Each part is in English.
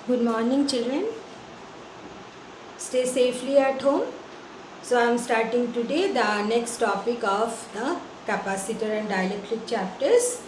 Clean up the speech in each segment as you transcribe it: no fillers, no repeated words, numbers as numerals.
Good morning, children. Stay safely at home. So, I am starting today the next topic of the capacitor and dielectric chapters.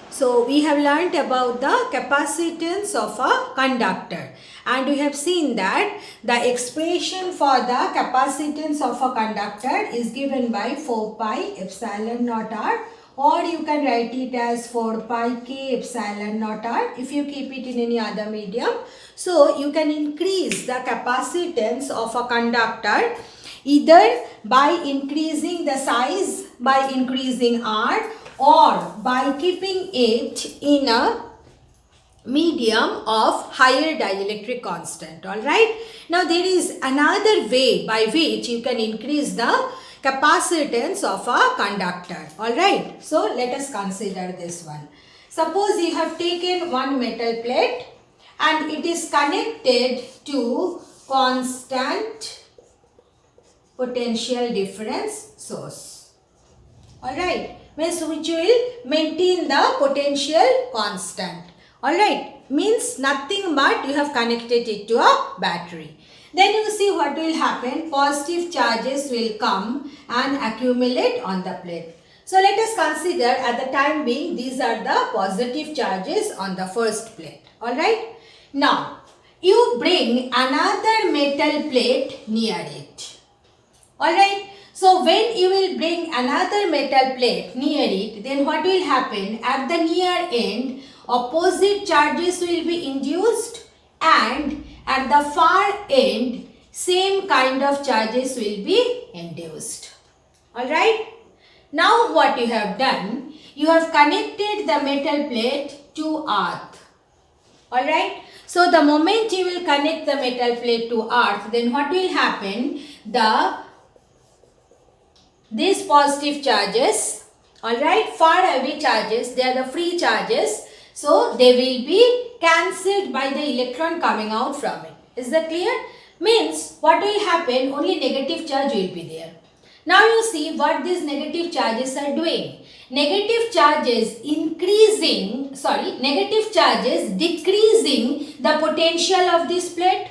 So, we have learnt about the capacitance of a conductor, and we have seen that the expression for the capacitance of a conductor is given by 4 pi epsilon naught r, or you can write it as 4 pi k epsilon naught r if you keep it in any other medium. So, you can increase the capacitance of a conductor either by increasing the size by increasing R, or by keeping it in a medium of higher dielectric constant. Alright. Now there is another way by which you can increase the capacitance of a conductor. Alright. So let us consider this one. Suppose you have taken one metal plate and it is connected to constant potential difference source. Alright, means which will maintain the potential constant. Alright, means nothing but you have connected it to a battery. Then you see what will happen. Positive charges will come and accumulate on the plate. So let us consider at the time being these are the positive charges on the first plate. Alright. Now you bring another metal plate near it. Alright. So when you will bring another metal plate near it, then what will happen? At the near end, opposite charges will be induced, and at the far end, same kind of charges will be induced. Alright. Now what you have done? You have connected the metal plate to earth. Alright. So the moment you will connect the metal plate to earth, then what will happen? These positive charges, alright, far away charges, they are the free charges. So they will be cancelled by the electron coming out from it. Is that clear? Means what will happen? Only negative charge will be there. Now you see what these negative charges are doing. Negative charges decreasing the potential of this plate.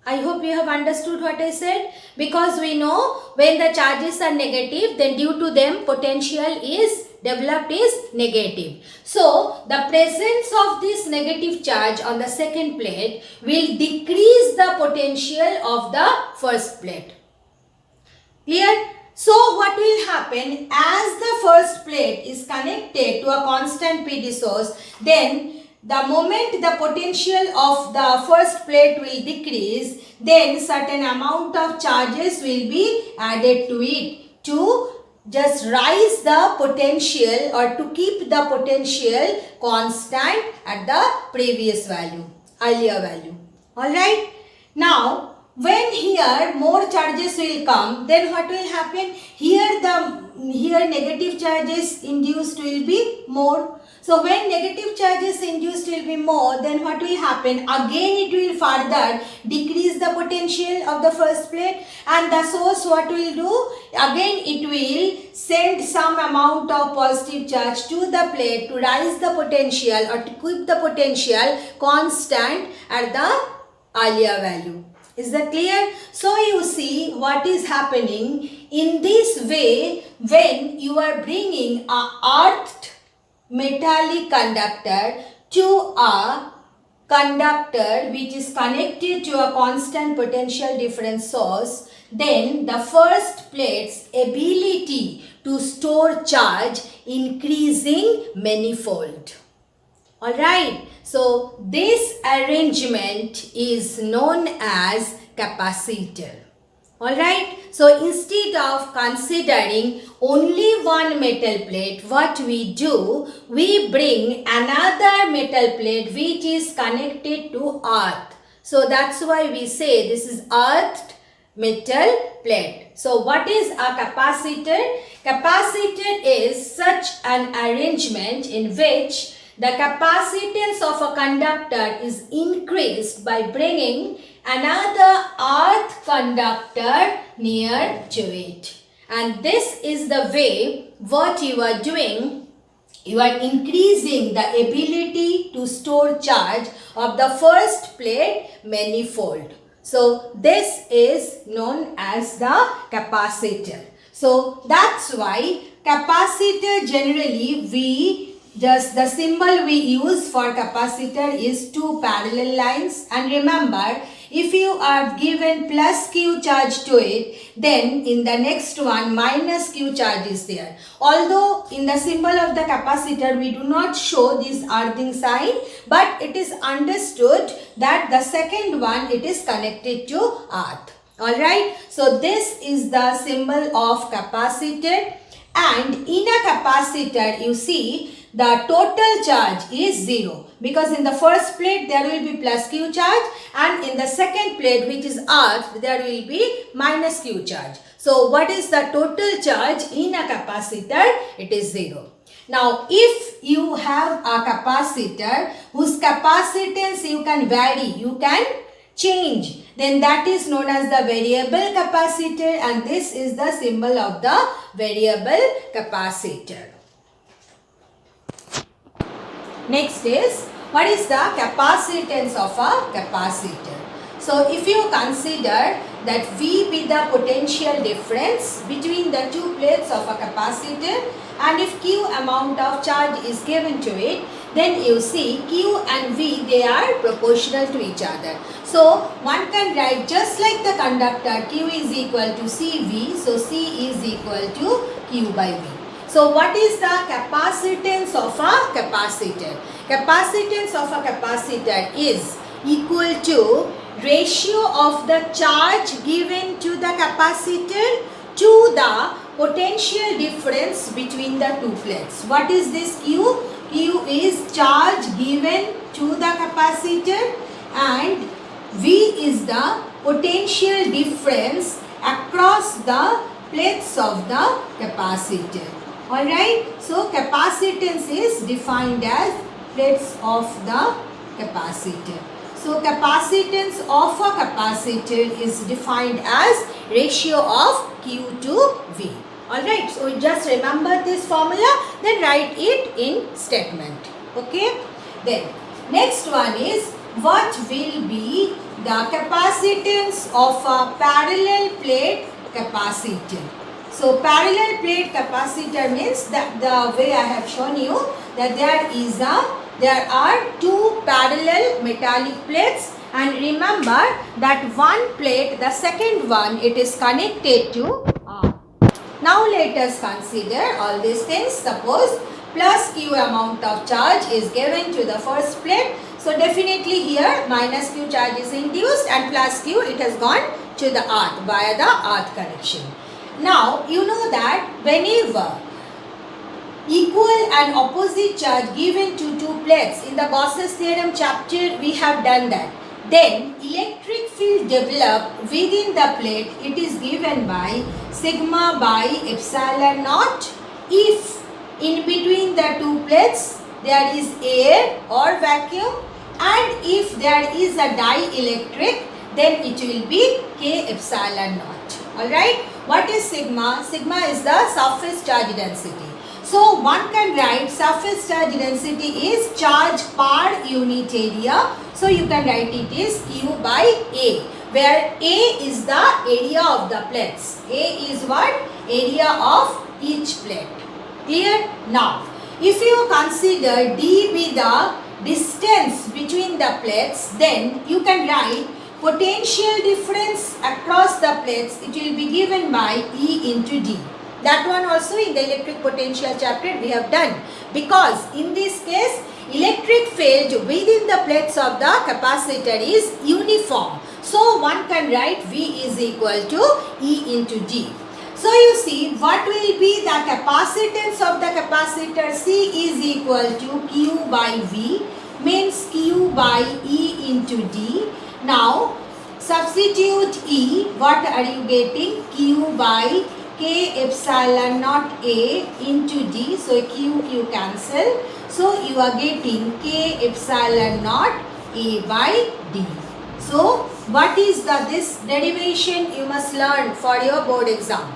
I hope you have understood what I said, because we know when the charges are negative, then due to them potential is developed is negative. So the presence of this negative charge on the second plate will decrease the potential of the first plate. Clear? So what will happen, as the first plate is connected to a constant PD source, then the moment the potential of the first plate will decrease, then certain amount of charges will be added to it to just rise the potential, or to keep the potential constant at the previous value, earlier value. Alright. Now when here more charges will come, then what will happen? Here negative charges induced will be more. So when negative charges induced will be more, then what will happen? Again it will further decrease the potential of the first plate, and the source what will do? Again it will send some amount of positive charge to the plate to rise the potential, or to keep the potential constant at the earlier value. Is that clear? So you see what is happening in this way. When you are bringing a earthed metallic conductor to a conductor which is connected to a constant potential difference source, then the first plate's ability to store charge increasing manifold. Alright, so this arrangement is known as capacitor. Alright, so instead of considering only one metal plate, what we do, we bring another metal plate which is connected to earth. So that's why we say this is earthed metal plate. So what is a capacitor? Capacitor is such an arrangement in which the capacitance of a conductor is increased by bringing another earth conductor near to it. And this is the way what you are doing you are increasing the ability to store charge of the first plate manifold. So this is known as the capacitor. So that's why capacitor generally the symbol we use for capacitor is two parallel lines, and remember, if you are given plus Q charge to it, then in the next one minus Q charge is there. Although in the symbol of the capacitor we do not show this earthing sign, but it is understood that the second one it is connected to earth. Alright, so this is the symbol of capacitor, and in a capacitor you see the total charge is 0, because in the first plate there will be plus Q charge, and in the second plate, which is earth, there will be minus Q charge. So what is the total charge in a capacitor? It is 0. Now if you have a capacitor whose capacitance you can vary, you can change, then that is known as the variable capacitor, and this is the symbol of the variable capacitor. Next is, what is the capacitance of a capacitor? So if you consider that V be the potential difference between the two plates of a capacitor, and if Q amount of charge is given to it, then you see Q and V, they are proportional to each other. So one can write just like the conductor, Q is equal to CV, so C is equal to Q by V. So what is the capacitance of a capacitor? Capacitance of a capacitor is equal to ratio of the charge given to the capacitor to the potential difference between the two plates. What is this Q? Q is charge given to the capacitor, and V is the potential difference across the plates of the capacitor. Alright, so capacitance is defined as plates of the capacitor. So capacitance of a capacitor is defined as ratio of Q to V. Alright, so just remember this formula, then write it in statement. Okay, then next one is, what will be the capacitance of a parallel plate capacitor? So parallel plate capacitor means that the way I have shown you, that there are two parallel metallic plates, and remember that one plate, the second one, it is connected to earth. Now let us consider all these things. Suppose plus Q amount of charge is given to the first plate. So definitely here minus Q charge is induced, and plus Q it has gone to the earth via the earth connection. Now you know that whenever equal and opposite charge given to two plates, in the Gauss's theorem chapter we have done that, then electric field developed within the plate, it is given by sigma by epsilon naught if in between the two plates there is air or vacuum, and if there is a dielectric, then it will be K epsilon naught. Alright, what is sigma? Sigma is the surface charge density. So one can write surface charge density is charge per unit area. So you can write it is Q by A, where A is the area of the plates. A is what? Area of each plate. Clear? Now, if you consider D be the distance between the plates, then you can write potential difference across the plates. It will be given by E into D. That one also in the electric potential chapter we have done, because in this case electric field within the plates of the capacitor is uniform. So one can write V is equal to E into D. So you see what will be the capacitance of the capacitor? C is equal to Q by V, means Q by E into D. Now substitute E, what are you getting? Q by K epsilon naught A into D, so Q cancel. So you are getting K epsilon naught A by D. So what is this derivation you must learn for your board exam.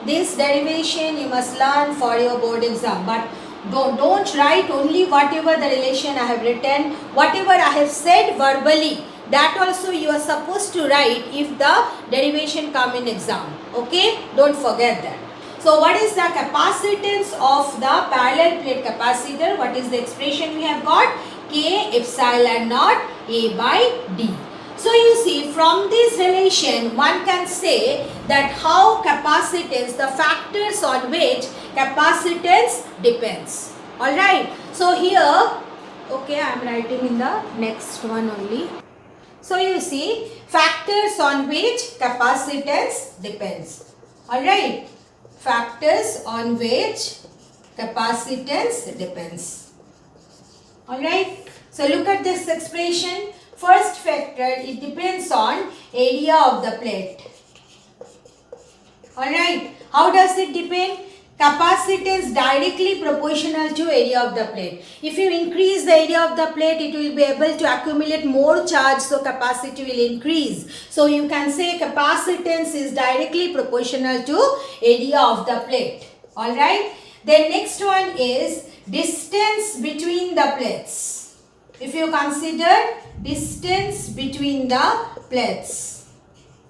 This derivation you must learn for your board exam. But Don't write only whatever the relation I have written, whatever I have said verbally. That also you are supposed to write if the derivation come in exam. Okay, don't forget that. So what is the capacitance of the parallel plate capacitor? What is the expression we have got? K epsilon naught A by D. So you see, from this relation one can say that how capacitance, the factors on which capacitance depends. Alright. So here, okay, I am writing in the next one only. So you see, factors on which capacitance depends. Alright. Factors on which capacitance depends. Alright. So look at this expression. First factor, it depends on area of the plate. Alright. How does it depend? Capacitance directly proportional to area of the plate. If you increase the area of the plate, it will be able to accumulate more charge, so capacity will increase. So you can say capacitance is directly proportional to area of the plate. Alright. Then next one is distance between the plates. If you consider distance between the plates,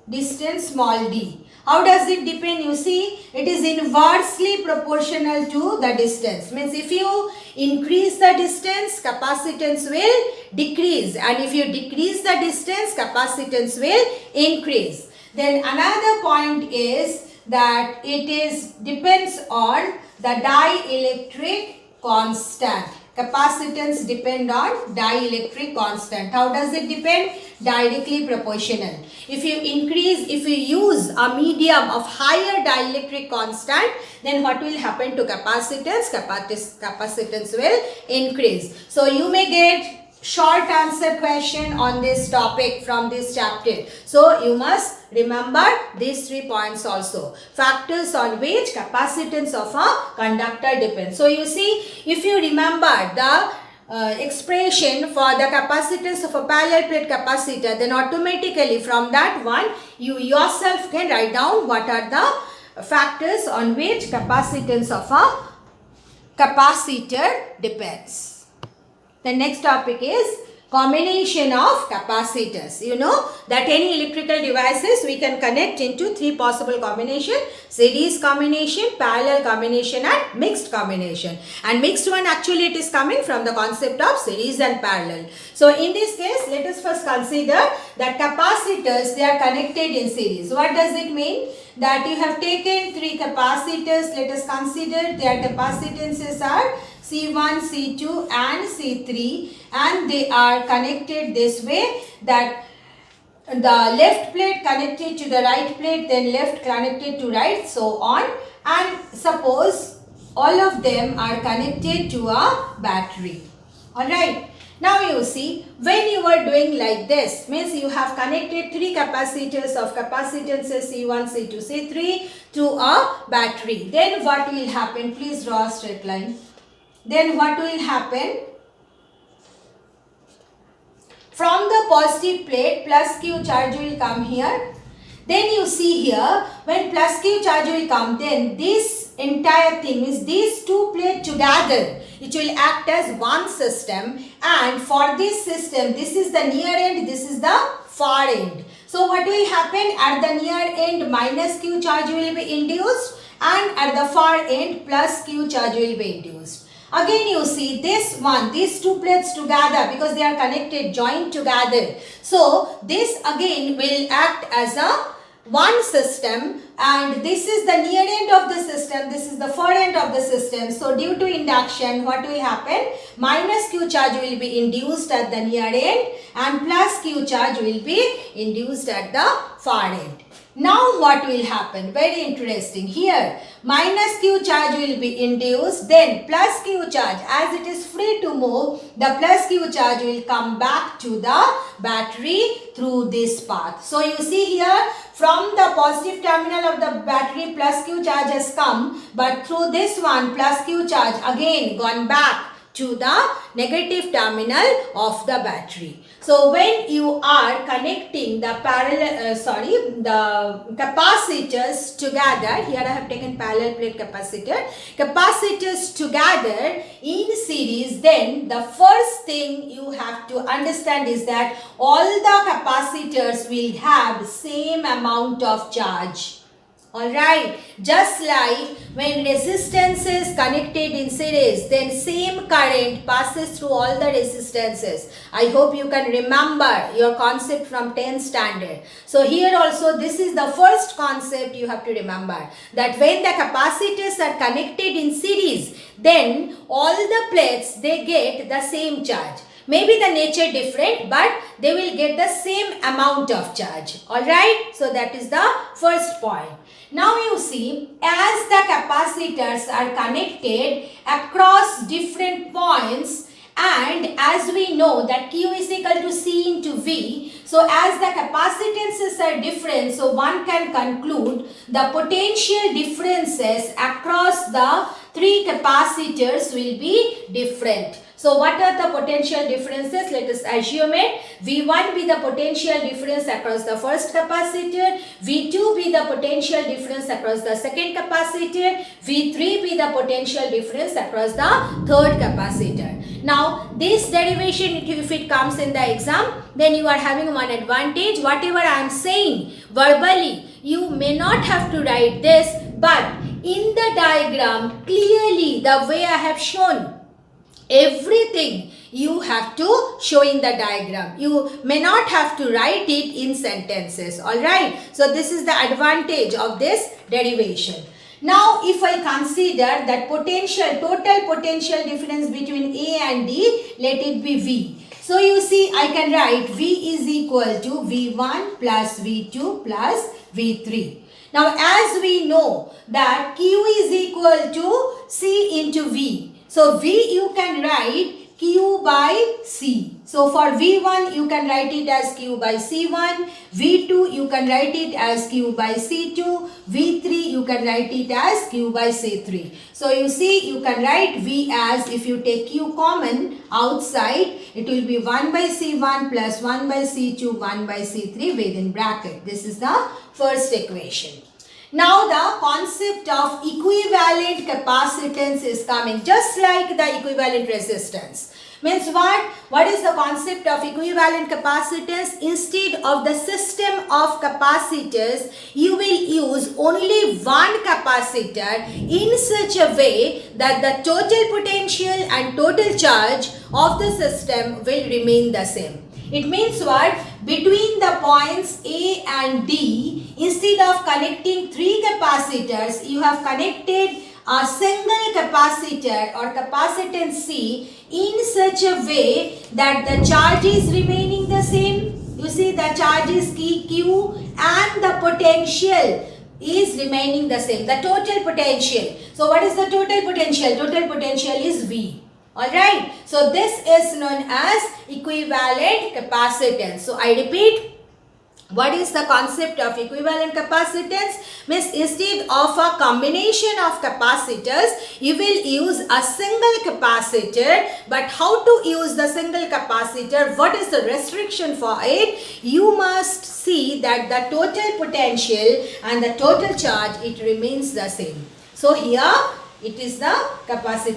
distance small d. How does it depend? You see, it is inversely proportional to the distance. Means if you increase the distance, capacitance will decrease. And if you decrease the distance, capacitance will increase. Then another point is that it depends on the dielectric constant. Capacitance depend on dielectric constant. How does it depend? Directly proportional. If you use a medium of higher dielectric constant, then what will happen to capacitance? Capacitance will increase. So you may get short answer question on this topic from this chapter. So you must remember these 3 points also. Factors on which capacitance of a conductor depends. So you see, if you remember the expression for the capacitance of a parallel plate capacitor, then automatically from that one you yourself can write down what are the factors on which capacitance of a capacitor depends. The next topic is combination of capacitors. You know that any electrical devices we can connect into 3 possible combination: series combination, parallel combination and mixed combination. And mixed one, actually it is coming from the concept of series and parallel. So in this case, let us first consider that capacitors, they are connected in series. What does it mean? That you have taken 3 capacitors. Let us consider their capacitances are C1, C2 and C3, and they are connected this way, that the left plate connected to the right plate, then left connected to right, so on. And suppose all of them are connected to a battery. Alright. Now you see, when you are doing like this, means you have connected 3 capacitors of capacitances C1, C2, C3 to a battery. Then what will happen? Please draw a straight line. Then what will happen? From the positive plate, plus Q charge will come here. Then you see here, when plus Q charge will come, then this entire thing is these 2 plates together, it will act as one system. And for this system, this is the near end, this is the far end. So what will happen? At the near end, minus Q charge will be induced, and at the far end, plus Q charge will be induced. Again you see this one, these 2 plates together, because they are connected, joined together. So this again will act as a one system, and this is the near end of the system, this is the far end of the system. So due to induction, what will happen? Minus Q charge will be induced at the near end and plus Q charge will be induced at the far end. Now what will happen? Very interesting. Here minus Q charge will be induced, then plus Q charge, as it is free to move, the plus Q charge will come back to the battery through this path. So you see here, from the positive terminal of the battery, plus Q charge has come, but through this one, plus Q charge again gone back to the negative terminal of the battery. So when you are connecting the the capacitors together, here I have taken parallel plate capacitors together in series, then the first thing you have to understand is that all the capacitors will have same amount of charge. Alright, just like when resistance is connected in series, then same current passes through all the resistances. I hope you can remember your concept from 10th standard. So here also this is the first concept you have to remember, that when the capacitors are connected in series, then all the plates, they get the same charge. Maybe the nature different, but they will get the same amount of charge. Alright, so that is the first point. Now you see, as the capacitors are connected across different points, and as we know that Q is equal to C into V, so as the capacitances are different, so one can conclude the potential differences across the three capacitors will be different. So what are the potential differences? Let us assume it. V1 be the potential difference across the first capacitor. V2 be the potential difference across the second capacitor. V3 be the potential difference across the third capacitor. Now this derivation, if it comes in the exam, then you are having one advantage. Whatever I am saying verbally, you may not have to write this, but in the diagram clearly the way I have shown, everything you have to show in the diagram. You may not have to write it in sentences. Alright. So this is the advantage of this derivation. Now if I consider that total potential difference between A and D, let it be V. So you see, I can write V is equal to V1 plus V2 plus V3. Now as we know that Q is equal to C into V. So V you can write Q by C. So for V1 you can write it as Q by C1. V2 you can write it as Q by C2. V3 you can write it as Q by C3. So you see, you can write V as, if you take Q common outside, it will be 1 by C1 plus 1 by C2 1 by C3 within bracket. This is the first equation. Now the concept of equivalent capacitance is coming, just like the equivalent resistance. Means what? What is the concept of equivalent capacitance? Instead of the system of capacitors, you will use only one capacitor in such a way that the total potential and total charge of the system will remain the same. It means what? Between the points A and D, instead of connecting three capacitors, you have connected a single capacitor or capacitance C in such a way that the charge is remaining the same. You see, the charge is Q and the potential is remaining the same. The total potential. So what is the total potential? Total potential is V. Alright, so this is known as equivalent capacitance. So I repeat, what is the concept of equivalent capacitance? Means instead of a combination of capacitors, you will use a single capacitor. But how to use the single capacitor? What is the restriction for it? You must see that the total potential and the total charge, it remains the same. So here, it is the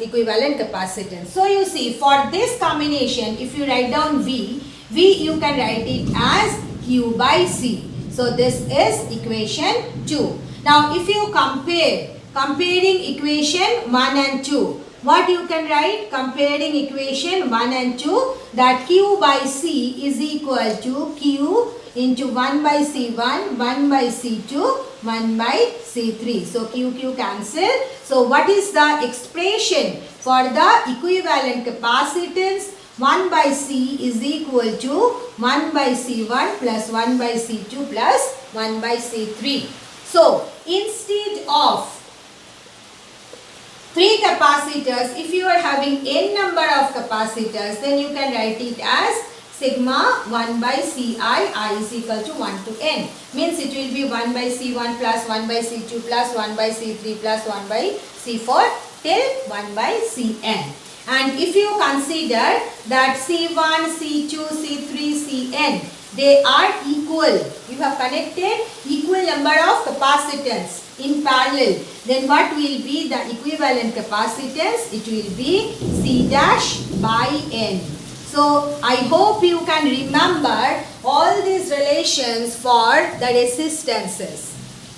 equivalent capacitance. So you see, for this combination, if you write down V you can write it as Q by C. So this is equation 2. Now if you comparing equation 1 and 2, what you can write? Comparing equation 1 and 2, that Q by C is equal to Q into 1 by C1, 1 by C2, 1 by C3. So Q cancel. So what is the expression for the equivalent capacitance? 1 by C is equal to 1 by C1 plus 1 by C2 plus 1 by C3. So instead of 3 capacitors, if you are having n number of capacitors, then you can write it as sigma 1 by Ci, I is equal to 1 to n. Means it will be 1 by C1 plus 1 by C2 plus 1 by C3 plus 1 by C4 till 1 by Cn. And if you consider that C1, C2, C3, Cn, they are equal. You have connected equal number of capacitance in parallel. Then what will be the equivalent capacitance? It will be C dash by N. So I hope you can remember all these relations for the resistances.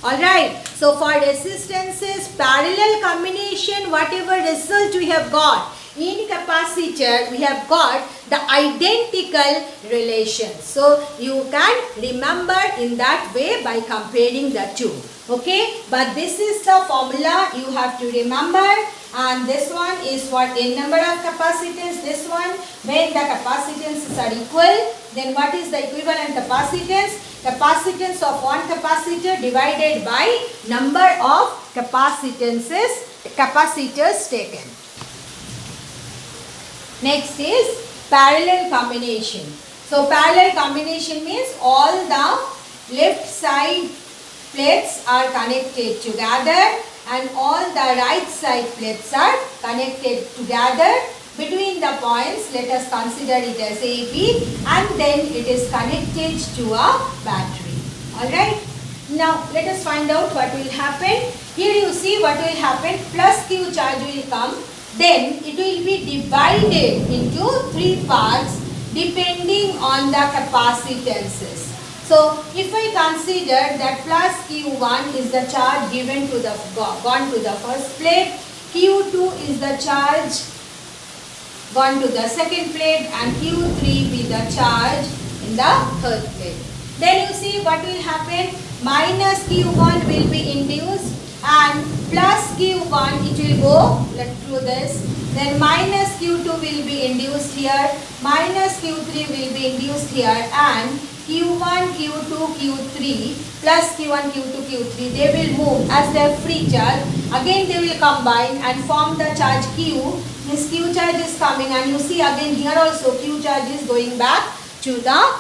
Alright, so for resistances, parallel combination, whatever result we have got, in capacitor we have got the identical relations. So you can remember in that way by comparing the two. Okay, but this is the formula you have to remember, and this one is for n number of capacitance. This one, when the capacitances are equal, then what is the equivalent capacitance? Capacitance of one capacitor divided by number of capacitors taken. Next is parallel combination. So parallel combination means all the left side plates are connected together and all the right side plates are connected together. Between the points, let us consider it as AB, and then it is connected to a battery. Alright. Now let us find out what will happen. Here you see what will happen. Plus Q charge will come. Then it will be divided into three parts depending on the capacitances. So if I consider that plus Q1 is the charge given to the gone to the first plate, Q2 is the charge gone to the second plate, and Q3 be the charge in the third plate. Then you see what will happen. Minus Q1 will be induced and plus Q1 it will go, let's do this. Then minus Q2 will be induced here, minus Q3 will be induced here, and Q1, Q2, Q3 plus Q1, Q2, Q3, they will move as their free charge. Again they will combine and form the charge Q. This Q charge is coming, and you see again here also Q charge is going back to the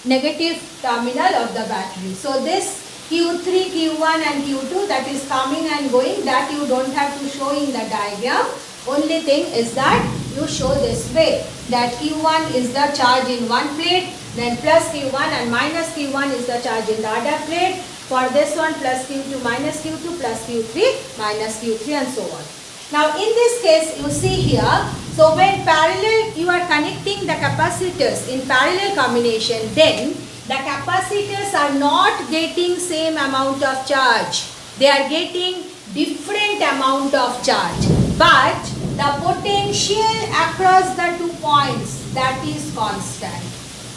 negative terminal of the battery. So this Q3, Q1 and Q2 that is coming and going, that you don't have to show in the diagram. Only thing is that you show this way, that Q1 is the charge in one plate, then plus Q1, and minus Q1 is the charge in the other plate. For this one, plus Q2 minus Q2 plus Q3 minus Q3 and so on. Now in this case you see here, so when parallel you are connecting the capacitors in parallel combination, then the capacitors are not getting same amount of charge. They are getting different amount of charge. But the potential across the 2 points, that is constant.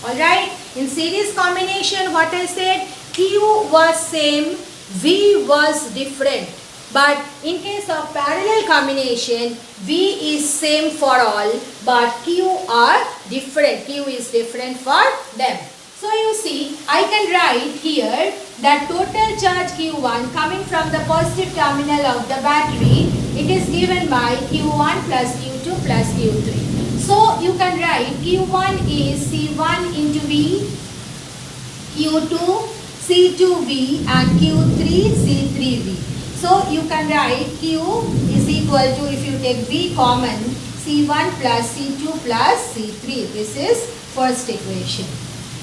Alright, in series combination what I said, Q was same, V was different. But in case of parallel combination, V is same for all, but Q are different. Q is different for them. So you see, I can write here that total charge Q1 coming from the positive terminal of the battery, it is given by Q1 plus Q2 plus Q3. So you can write Q1 is C1 into V, Q2 C2V and Q3 C3V. So you can write Q is equal to, if you take V common, C1 plus C2 plus C3. This is first equation.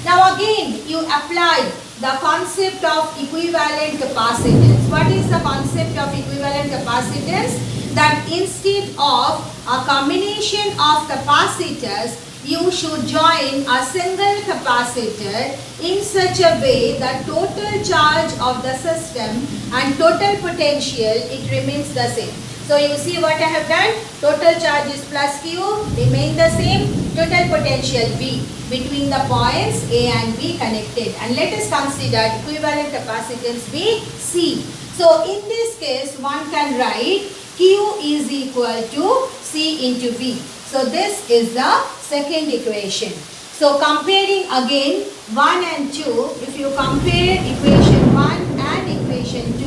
Now again you apply the concept of equivalent capacitance. What is the concept of equivalent capacitance? That instead of a combination of capacitors, you should join a single capacitor in such a way that total charge of the system and total potential, it remains the same. So you see what I have done, total charge is plus Q, remain the same, total potential V between the points A and B connected. And let us consider equivalent capacitance be C. So in this case, one can write Q is equal to C into V. So this is the second equation. So comparing again 1 and 2, if you compare equation 1 and equation 2,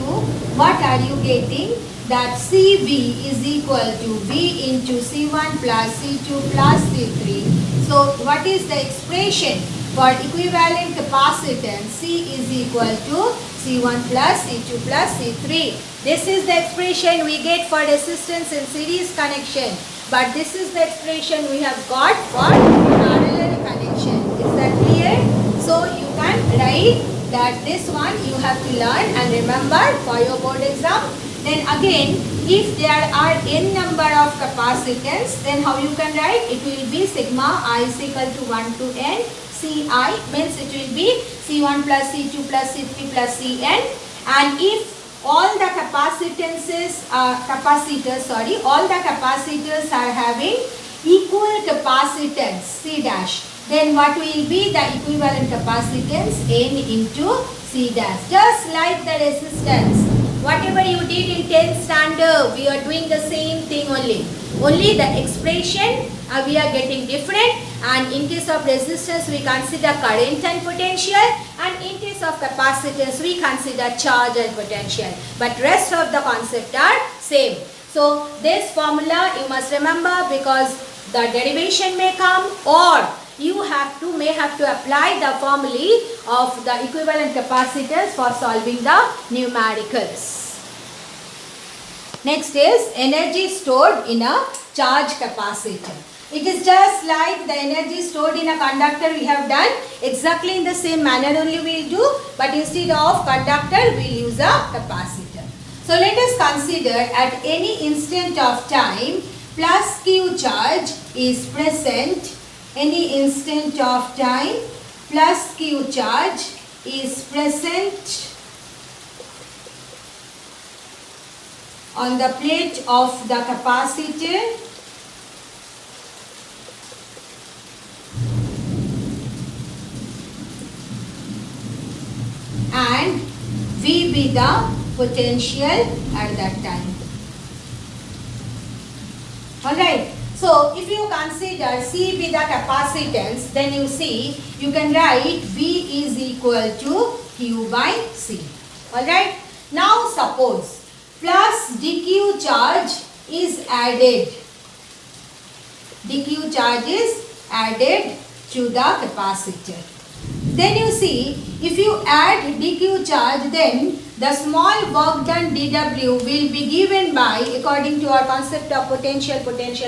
what are you getting? That CV is equal to V into C1 plus C2 plus C3. So what is the expression for equivalent capacitance? C is equal to C1 plus C2 plus C3. This is the expression we get for resistance in series connection. but this is the expression we have got for parallel connection. Is that clear? So you can write that this one you have to learn and remember for your board exam. Then again, if there are n number of capacitance, then how you can write? It will be sigma I is equal to 1 to n Ci, means it will be C1 plus C2 plus C3 plus Cn. And if all the capacitors are having equal capacitance C dash, then what will be the equivalent capacitance? N into C dash. Just like the resistance, whatever you did in 10th standard, we are doing the same thing only. Only the expression we are getting different, and in case of resistance we consider current and potential, and in case of capacitance we consider charge and potential, but rest of the concept are same. So this formula you must remember, because the derivation may come, or you may have to apply the formulae of the equivalent capacitance for solving the numericals. Next is energy stored in a charge capacitor. It is just like the energy stored in a conductor we have done, exactly in the same manner only we will do, but instead of conductor we will use a capacitor. So let us consider at any instant of time plus Q charge is present. Any instant of time plus Q charge is present on the plate of the capacitor, and V be the potential at that time. Alright. So if you consider C be the capacitance, then you see you can write V is equal to Q by C. Alright. Now suppose plus dq charge is added. Dq charge is added to the capacitor. Then you see, if you add dq charge, then the small work done dW will be given by, according to our concept of potential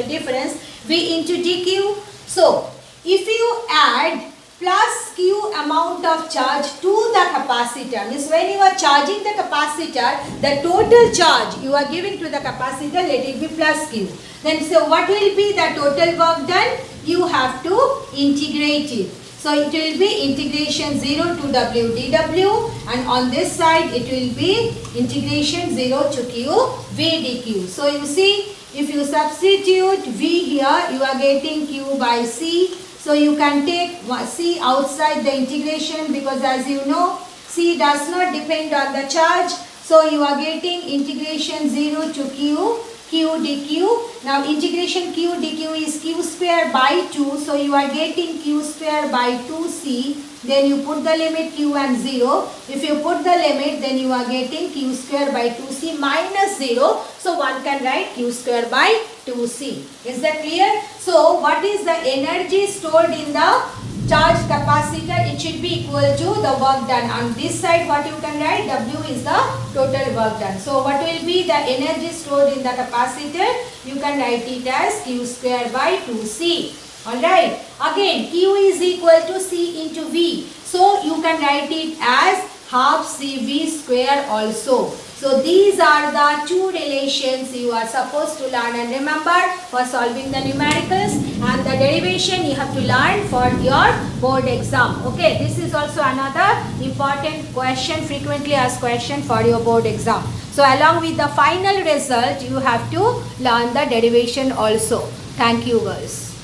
difference, V into dq. So if you add plus Q amount of charge to the capacitor, means when you are charging the capacitor, the total charge you are giving to the capacitor, let it be plus Q. Then so what will be the total work done? You have to integrate it. So it will be integration 0 to W dW, and on this side it will be integration 0 to Q V dQ. So you see, if you substitute V here, you are getting Q by C. So you can take C outside the integration, because as you know, C does not depend on the charge. So you are getting integration 0 to Q dq. Now integration Q dq is Q square by 2. So you are getting Q square by 2C. Then you put the limit Q and 0. If you put the limit, then you are getting Q square by 2C minus 0. So one can write Q square by 2C. Is that clear? So what is the energy stored in the charge capacitor? It should be equal to the work done. On this side what you can write? W is the total work done. So what will be the energy stored in the capacitor? You can write it as Q square by 2C. Alright. Again, Q is equal to C into V. So you can write it as half CV square also. So these are the two relations you are supposed to learn and remember for solving the numericals, and the derivation you have to learn for your board exam. Okay, this is also another important question, frequently asked question for your board exam. So along with the final result, you have to learn the derivation also. Thank you, girls.